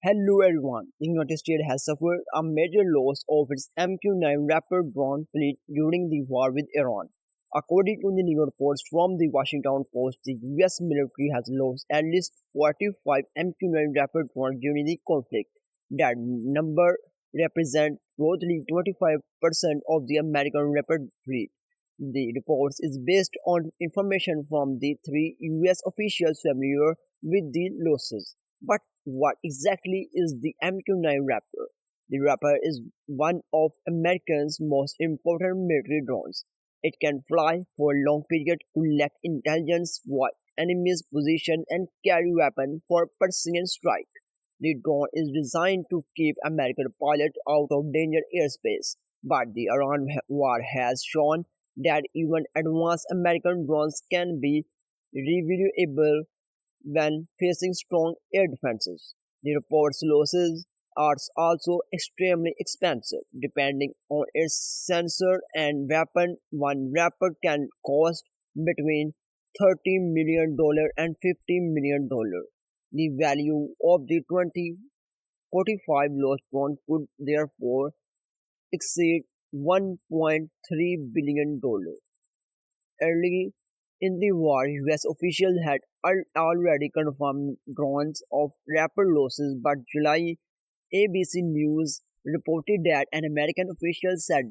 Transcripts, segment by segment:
Hello everyone. The United States has suffered a major loss of its MQ-9 Raptor drone fleet during the war with Iran. According to the new reports from the Washington Post, the US military has lost at least 45 MQ-9 Raptor drones during the conflict. That number represents roughly 25% of the American Raptor fleet. The reports is based on information from the three US officials familiar with the losses. But what exactly is the MQ-9 Raptor? The Raptor is one of America's most important military drones. It can fly for a long period, collect intelligence, watch enemy's position, and carry weapons for precision strike. The drone is designed to keep American pilots out of danger airspace, but the Iran war has shown that even advanced American drones can be reviewable when facing strong air defenses. The report's losses are also extremely expensive. Depending on its sensor and weapon, one Raptor can cost between $30 million and $50 million. The value of the 2045 lost drone could therefore exceed $1.3 billion. Early in the war, US officials had already confirmed drones of rapid losses, but July ABC News reported that an American official said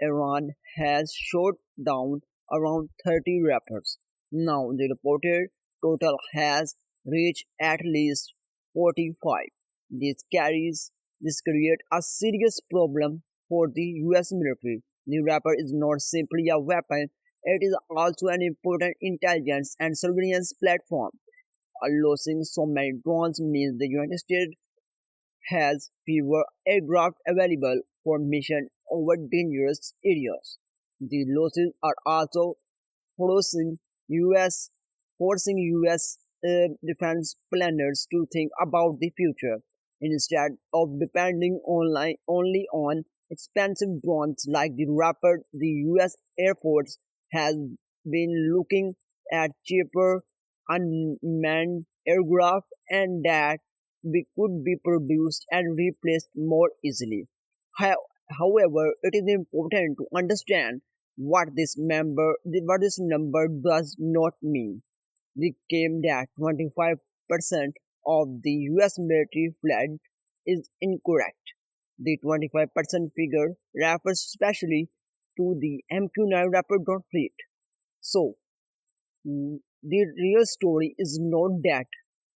Iran has shot down around 30 Raptors. Now the reported total has reached at least 45. This carries this creates a serious problem for the US military. The Raptor is not simply a weapon, it is also an important intelligence and surveillance platform. Losing so many drones means the United States has fewer aircraft available for mission over dangerous areas. The losses are also forcing US forcing US defense planners to think about the future instead of depending only on expensive drones like the Raptor. The US Air Force has been looking at cheaper unmanned aircraft and that we could be produced and replaced more easily. However, it is important to understand what this number does not mean. The claim that 25% of the US military fled is incorrect. The 25% figure refers especially to the MQ-9 Raptor drone fleet. So, the real story is not that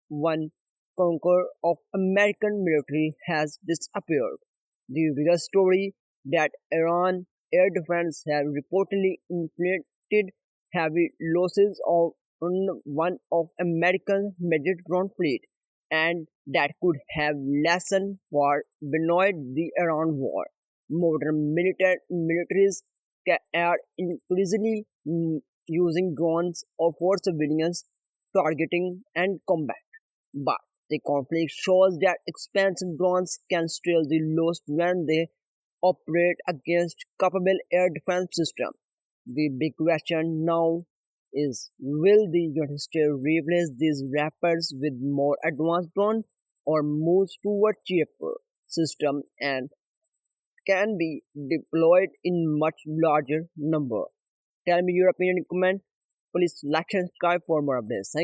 one conqueror of American military has disappeared. The real story that Iran air defense have reportedly inflicted heavy losses on one of America's major drone fleet, and that could have lessened far beyond the Iran war. Modern militaries are increasingly using drones for civilians targeting and combat. But the conflict shows that expensive drones can still be lost when they operate against capable air defense systems. The big question now is, will the United States replace these Raptors with more advanced drones or move toward cheaper system and can be deployed in much larger number? Tell me your opinion in comment. Please like and subscribe for more updates. Thank you.